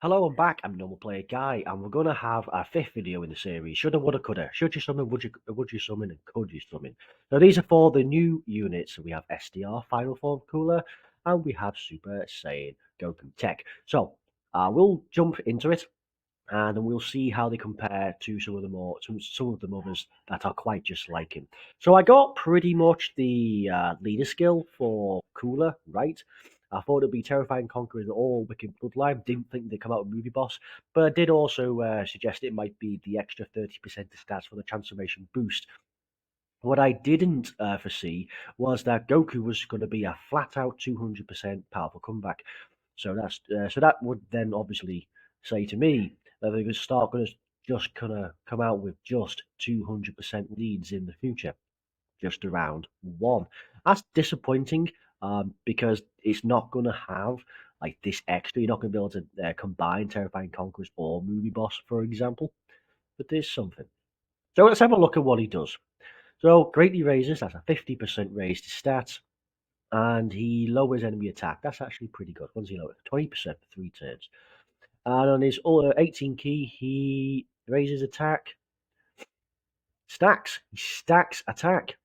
Hello, I'm back. I'm Normal Player Guy, and we're going to have our fifth video in the series. Shoulda, woulda, coulda. Should you summon, would you summon, and could you summon? Now, these are for the new units. So we have SDR, Final Form Cooler, and we have Super Saiyan Goku Tech. So, we'll jump into it, and then we'll see how they compare to some of the others that are quite just like him. So I got pretty much the leader skill for Cooler right. I thought it'd be terrifying conquering all wicked bloodline. Didn't think they'd come out with movie boss, but I did also suggest it might be the extra 30% to stats for the transformation boost. What I didn't foresee was that Goku was going to be a flat out 200% powerful comeback. So that would then obviously say to me that they're going to just kind of come out with just 200% leads in the future, just around one. That's disappointing because it's not going to have like this extra. You're not going to be able to combine Terrifying Conquerors or Movie Boss, for example. But there's something. So let's have a look at what he does. So greatly raises, that's a 50% raise to stats, and he lowers enemy attack. That's actually pretty good. What does he lower? 20% for 3 turns. And on his 18 key, he raises attack, stacks. He stacks attack.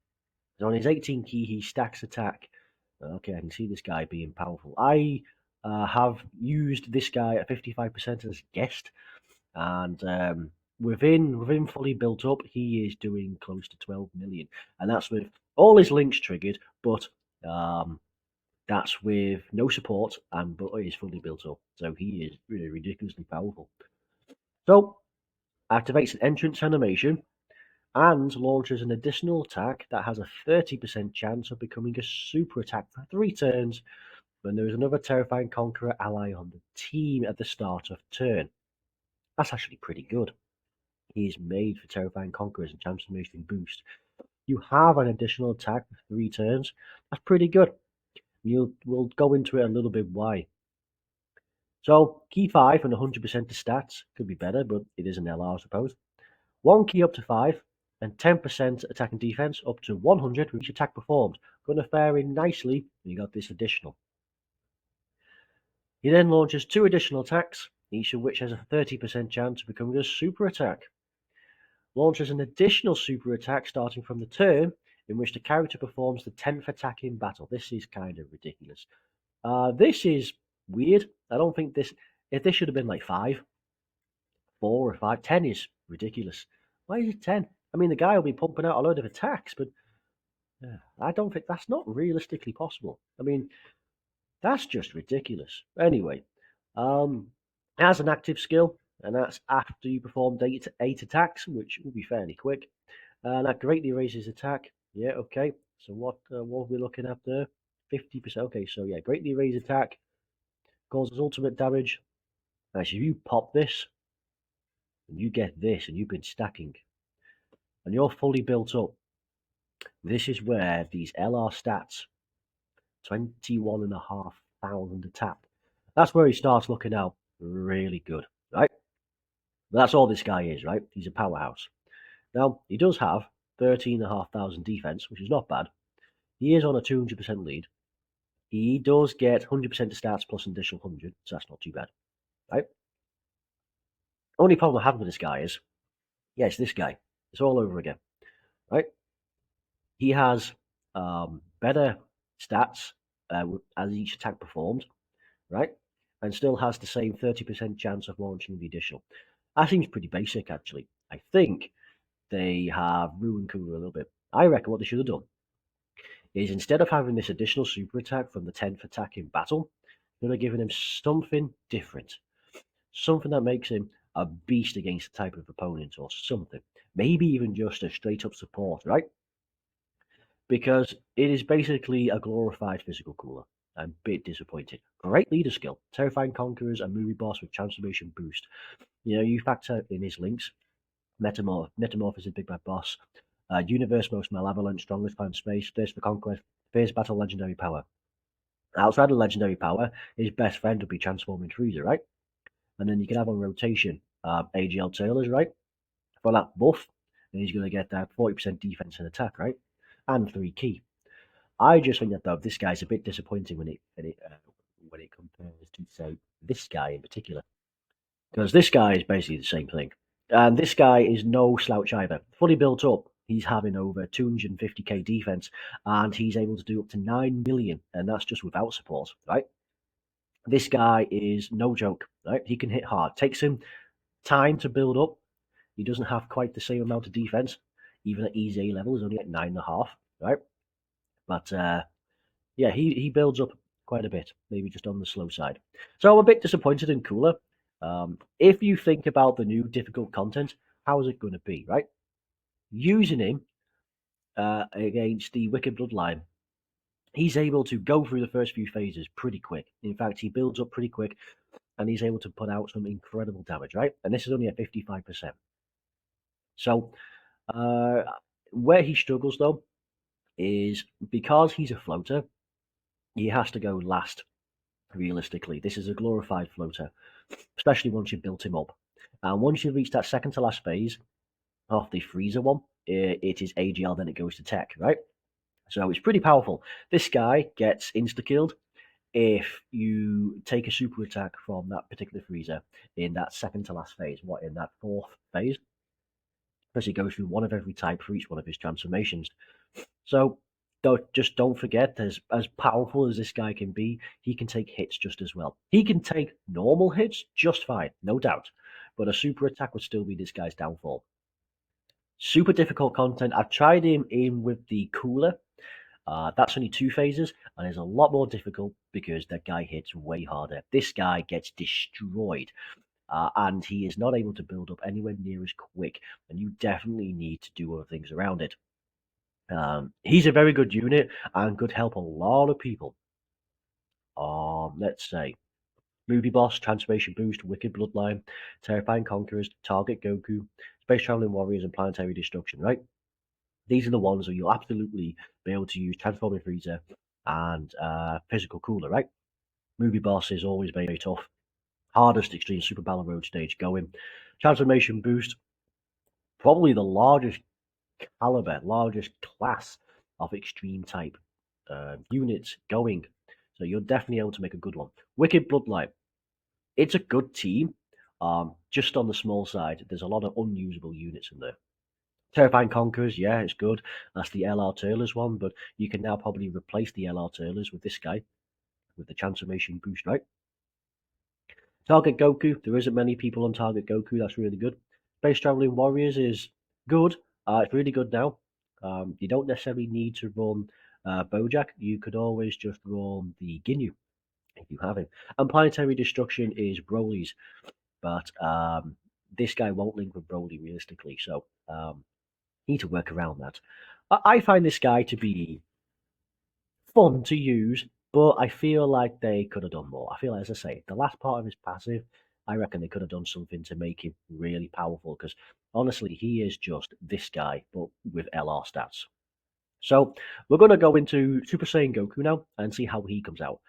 And on his 18 key, he stacks attack. Okay, I can see this guy being powerful. I have used this guy at 55% as guest, and within fully built up, he is doing close to 12 million, and that's with all his links triggered, but um, that's with no support and but he's fully built up, so he is really ridiculously powerful. So activates an entrance animation and launches an additional attack that has a 30% chance of becoming a super attack for 3 turns when there is another terrifying conqueror ally on the team at the start of turn. That's actually pretty good. He's made for terrifying conquerors and transformation boost. You have an additional attack for 3 turns. That's pretty good. We'll go into it a little bit why. So key 5 and 100% to stats could be better, but it is an LR, I suppose. 1 key up to 5 and 10% attack and defense up to 100 for each attack performed. Going to fare in nicely when you got this additional. He then launches 2 additional attacks, each of which has a 30% chance of becoming a super attack. Launches an additional super attack starting from the turn in which the character performs the 10th attack in battle. This is kind of ridiculous. This is weird. I don't think this. If this should have been like 5, 4 or 5, 10 is ridiculous. Why is it 10? I mean, the guy will be pumping out a load of attacks, but I don't think that's not realistically possible. I mean, that's just ridiculous. Anyway, it has an active skill, and that's after you perform 8 attacks, which will be fairly quick. And that greatly raises attack. Yeah, okay. So what are we looking at there? 50%. Okay, so yeah, greatly raise attack, causes ultimate damage. Now, so if you pop this, and you get this, and you've been stacking, and you're fully built up, this is where these LR stats, 21,500 attack, that's where he starts looking out really good, right? But that's all this guy is, right? He's a powerhouse. Now, he does have 13,500 defense, which is not bad. He is on a 200% lead. He does get 100% of stats plus an additional 100, so that's not too bad, right? Only problem I have with this guy is, yeah, it's this guy. It's all over again, right? He has better stats as each attack performed, right? And still has the same 30% chance of launching the additional. That seems pretty basic, actually. I think they have ruined Kuru a little bit. I reckon what they should have done is instead of having this additional super attack from the 10th attack in battle, they'd have given him something different. Something that makes him a beast against the type of opponent or something. Maybe even just a straight up support, right? Because it is basically a glorified physical cooler. I'm a bit disappointed. Great leader skill, terrifying conquerors, and movie boss with transformation boost. You know, you factor in his links. Metamorph is a big bad boss. Universe most malevolent, strongest found space, thirst for conquest, fierce battle, legendary power. Outside of legendary power, his best friend would be transforming Frieza, right? And then you can have on rotation AGL Tailors, right? For that buff, and he's going to get that 40% defense and attack, right? And 3 key. I just think that though this guy's a bit disappointing when it compares to say this guy in particular. Because this guy is basically the same thing. And this guy is no slouch either. Fully built up, he's having over 250k defense, and he's able to do up to 9 million, and that's just without support, right? This guy is no joke, right? He can hit hard. Takes him time to build up. He doesn't have quite the same amount of defense, even at easy A level. He's only at 9.5, right? But yeah, he builds up quite a bit, maybe just on the slow side. So I'm a bit disappointed in Cooler. If you think about the new difficult content, how is it going to be, right? Using him against the Wicked Bloodline, he's able to go through the first few phases pretty quick. In fact, he builds up pretty quick, and he's able to put out some incredible damage, right? And this is only at 55%. So uh, where he struggles, though, is because he's a floater, he has to go last. Realistically, this is a glorified floater, especially once you've built him up. And once you reach that second to last phase of the freezer one, it is AGL, then it goes to tech, right? So it's pretty powerful. This guy gets insta killed if you take a super attack from that particular freezer in that second to last phase, in that fourth phase, because he goes through one of every type for each one of his transformations. So don't forget, as powerful as this guy can be, he can take hits just as well. He can take normal hits just fine, no doubt. But a super attack would still be this guy's downfall. Super difficult content. I've tried him in with the cooler. That's only 2 phases, and it's a lot more difficult because that guy hits way harder. This guy gets destroyed, and he is not able to build up anywhere near as quick, and you definitely need to do other things around it. He's a very good unit and could help a lot of people. Let's say Movie Boss, Transformation Boost, Wicked Bloodline, Terrifying Conquerors, Target Goku, Space Traveling Warriors, and Planetary Destruction, right? These are the ones where you'll absolutely be able to use Transforming Freezer and Physical Cooler, right? Movie Boss is always very, very tough. Hardest Extreme Super Battle Road stage going. Transformation Boost, probably the largest caliber, largest class of extreme type units going. So you're definitely able to make a good one. Wicked Bloodline, it's a good team. Just on the small side, there's a lot of unusable units in there. Terrifying Conquerors, yeah, it's good. That's the LR Turlers one, but you can now probably replace the LR Turlers with this guy, with the transformation boost, right? Target Goku, there isn't many people on Target Goku, that's really good. Space Traveling Warriors is good. It's really good now. You don't necessarily need to run Bojack. You could always just run the Ginyu if you have him. And Planetary Destruction is Broly's, but this guy won't link with Broly realistically, so need to work around that. I find this guy to be fun to use, but I feel like they could have done more. I feel like, as I say, the last part of his passive, I reckon they could have done something to make him really powerful because honestly, he is just this guy, but with LR stats. So we're going to go into Super Saiyan Goku now and see how he comes out.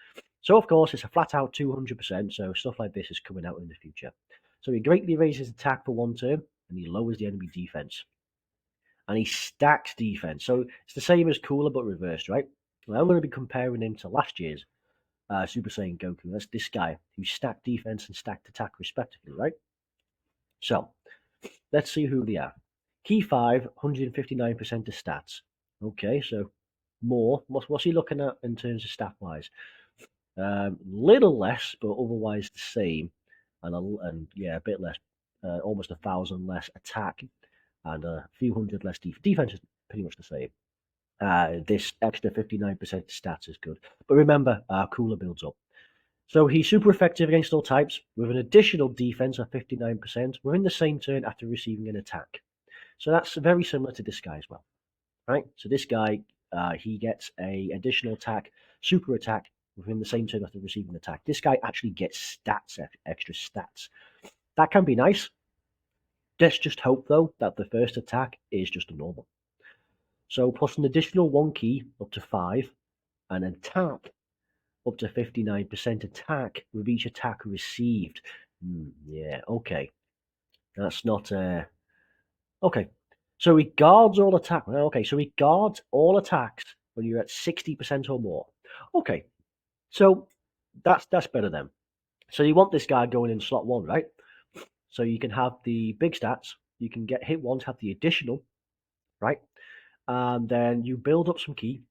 So of course, it's a flat out 200%, so stuff like this is coming out in the future. So he greatly raises attack for 1 turn, and he lowers the enemy defense. And he stacks defense. So it's the same as Cooler, but reversed, right? Well, I'm going to be comparing him to last year's Super Saiyan Goku. That's this guy who stacked defense and stacked attack respectively, right? So let's see who they are. Key 5, 159% of stats. Okay, so more. What's he looking at in terms of stat wise? Little less, but otherwise the same, and yeah, a bit less, almost 1,000 less attack, and a few hundred less defense. Defense is pretty much the same. This extra 59% stats is good, but remember, Cooler builds up. So he's super effective against all types, with an additional defense of 59% within the same turn after receiving an attack. So that's very similar to this guy as well, right? So this guy, he gets a additional attack, super attack within the same turn after receiving an attack. This guy actually gets stats, extra stats. That can be nice. Let's just hope though that the first attack is just a normal. So plus an additional 1 key up to 5, and attack up to 59% attack with each attack received. Yeah, okay. That's not okay. So he guards all attack. Okay, so he guards all attacks when you're at 60% or more. Okay, so that's better then. So you want this guy going in slot 1, right? So you can have the big stats, you can get hit once, have the additional, right? And then you build up some ki,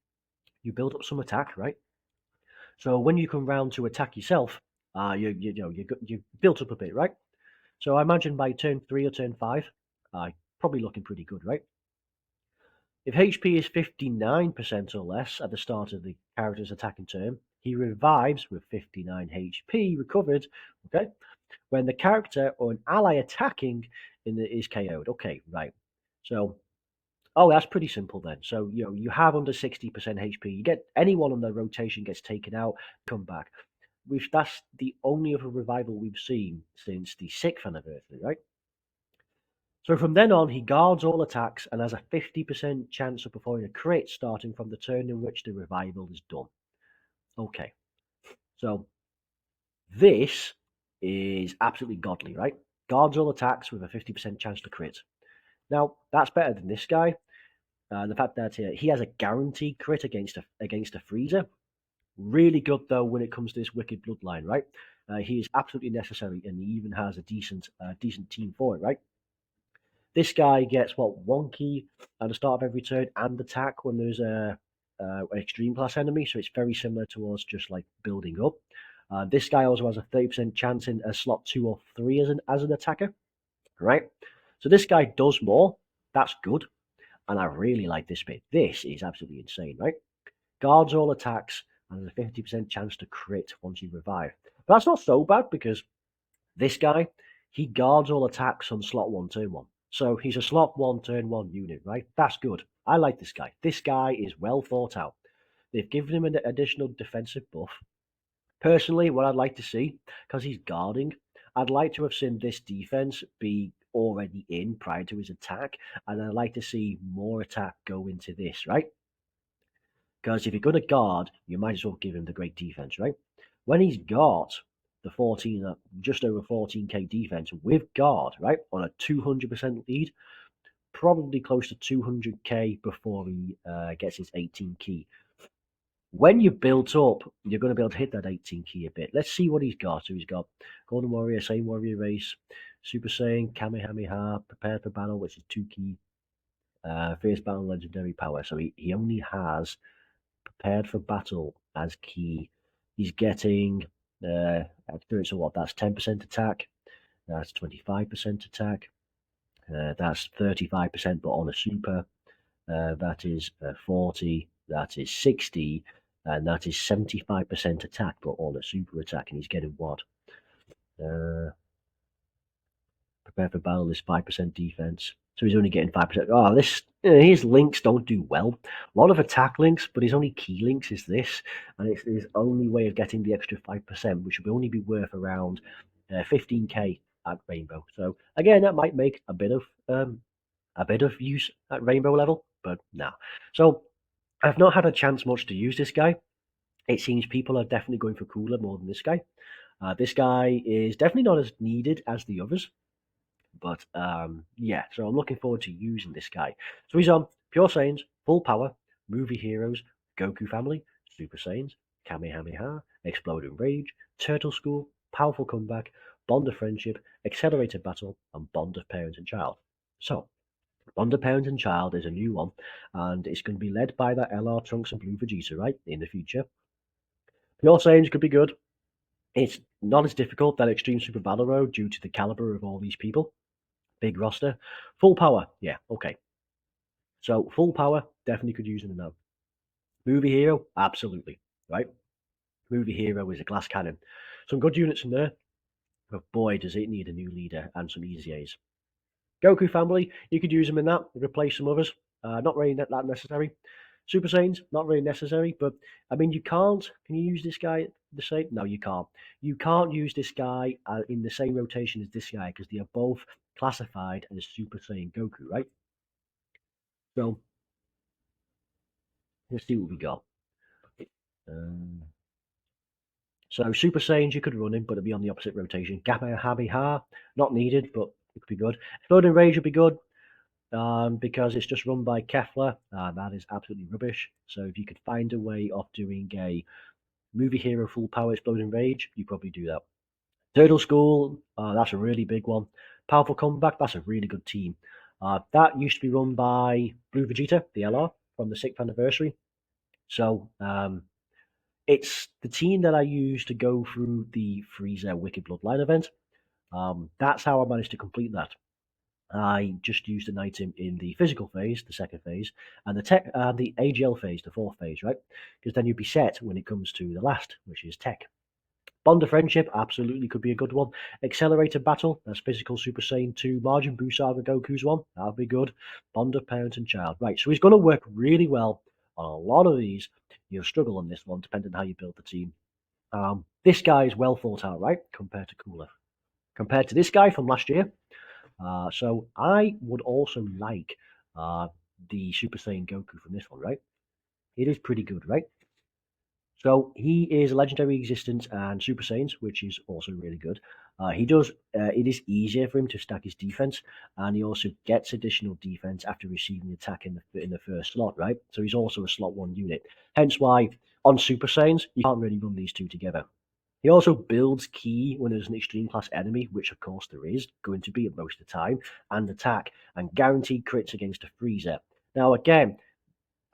you build up some attack, right? So when you come round to attack yourself, you built up a bit, right? So I imagine by turn 3 or turn 5, probably looking pretty good, right? If HP is 59% or less at the start of the character's attacking turn, he revives with 59 HP recovered, okay, when the character or an ally attacking is KO'd. Okay, right. So, that's pretty simple then. So, you have under 60% HP. You get anyone on the rotation gets taken out, come back. That's the only other revival we've seen since the 6th anniversary, right? So from then on, he guards all attacks and has a 50% chance of performing a crit starting from the turn in which the revival is done. Okay, so this is absolutely godly, right? Guards all attacks with a 50% chance to crit. Now, that's better than this guy. The fact that he has a guaranteed crit against a freezer. Really good, though, when it comes to this wicked bloodline, right? He is absolutely necessary, and he even has a decent team for it, right? This guy gets what, one key at the start of every turn and attack when there's an extreme class enemy, so it's very similar to us, just like building up. This guy also has a 30% chance in a slot 2 or 3 as an attacker, right? So this guy does more. That's good, and I really like this bit. This is absolutely insane, right? Guards all attacks and has a 50% chance to crit once you revive. But that's not so bad because this guy, he guards all attacks on slot 1, turn 1. So he's a slot 1, turn 1 unit, right? That's good. I like this guy. This guy is well thought out. They've given him an additional defensive buff. Personally, what I'd like to see, because he's guarding, I'd like to have seen this defense be already in prior to his attack, and I'd like to see more attack go into this, right? Because if you're going to guard, you might as well give him the great defense, right? When he's got the 14, just over 14k defense with guard, right, on a 200% lead, probably close to 200k before he gets his 18 key. When you built up, you're going to be able to hit that 18 key a bit. Let's see what he's got. So he's got Golden Warrior, Same Warrior Race, Super Saiyan, Kamehameha, Prepared for Battle, which is 2 key, Fierce Battle, Legendary Power. So he only has Prepared for Battle as key. He's getting experience of what? That's 10% attack. That's 25% attack. That's 35%, but on a super. That is 40. That is 60. And that is 75% attack, but on a super attack. And he's getting what? Prepare for Battle is 5% defense. So he's only getting 5%. Oh, his links don't do well. A lot of attack links, but his only key links is this. And it's his only way of getting the extra 5%, which will only be worth around 15k at Rainbow. So again, that might make a bit of use at Rainbow level, but nah. So I've not had a chance much to use this guy. It seems people are definitely going for cooler more than this guy. This guy is definitely not as needed as the others. But yeah, so I'm looking forward to using this guy. So he's on Pure Saiyans, Full Power, Movie Heroes, Goku Family, Super Saiyans, Kamehameha, Exploding Rage, Turtle School, Powerful Comeback, Bond of Friendship, Accelerated Battle, and Bond of Parent and Child. So, Bond of Parent and Child is a new one, and it's going to be led by that LR Trunks and Blue Vegeta, right, in the future. Pure Saiyans could be good. It's not as difficult that Extreme Super Battle Road due to the caliber of all these people. Big roster. Full power, yeah, okay. So full power, definitely could use him now. Movie hero, absolutely, right? Movie hero is a glass cannon. Some good units in there, but boy, does it need a new leader and some easy A's. Goku family, you could use him in that, replace some others. Not really that necessary. Super Saiyans, not really necessary, but I mean, you can't. Can you use this guy the same? No, you can't. You can't use this guy in the same rotation as this guy because they are both classified as Super Saiyan Goku, right? So let's see what we got. Um, so Super Saiyans, you could run him, but it'd be on the opposite rotation. Kamehameha, not needed, but it could be good. Exploding Rage would be good. Because it's just run by Kefla. That is absolutely rubbish. So if you could find a way of doing a movie hero full power exploding rage, you probably do that. Turtle School, that's a really big one. Powerful Comeback, that's a really good team. That used to be run by Blue Vegeta, the LR, from the 6th anniversary. So it's the team that I used to go through the Frieza Wicked Bloodline event. That's how I managed to complete that. I just used an item in the physical phase, the second phase, and the AGL phase, the fourth phase, right? Because then you'd be set when it comes to the last, which is tech. Bond of Friendship absolutely could be a good one. Accelerated Battle, that's physical Super Saiyan 2, Margin Buu Saga Goku's one, that'll be good. Bond of Parent and Child. Right, so he's going to work really well on a lot of these. You'll struggle on this one, depending on how you build the team. This guy is well thought out, right, compared to Cooler. Compared to this guy from last year. So I would also like the Super Saiyan Goku from this one, right? It is pretty good, right? So he is a legendary existence and Super Saiyans, which is also really good. He does. It is easier for him to stack his defense, and he also gets additional defense after receiving the attack in the first slot, right? So he's also a slot one unit. Hence why on Super Saiyans you can't really run these two together. He also builds key when there's an extreme class enemy, which of course there is going to be at most of the time, and attack, and guaranteed crits against a Freezer. Now again,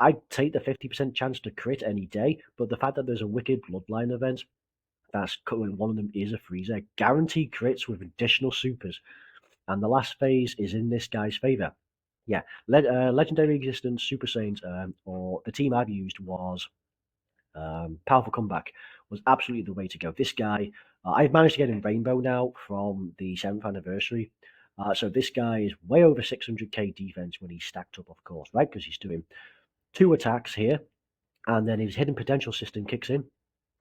I'd take the 50% chance to crit any day, but the fact that there's a Wicked Bloodline event, that's one of them is a Freezer, guaranteed crits with additional supers, and the last phase is in this guy's favor. Yeah, Legendary Existence, Super Saiyans, or the team I've used was Powerful Comeback was absolutely the way to go. This guy, I've managed to get in Rainbow now from the 7th anniversary. So this guy is way over 600k defense when he's stacked up, of course, right? Because he's doing 2 attacks here, and then his hidden potential system kicks in,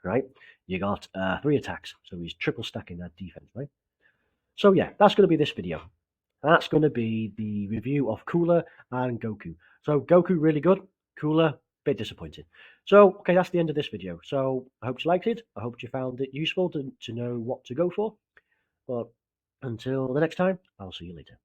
right? You got 3 attacks, so he's triple stacking that defense, right? So yeah, that's going to be this video. That's going to be the review of Cooler and Goku. So Goku really good, Cooler bit disappointing. So okay, that's the end of this video. So I hope you liked it. I hope you found it useful to know what to go for. But until the next time, I'll see you later.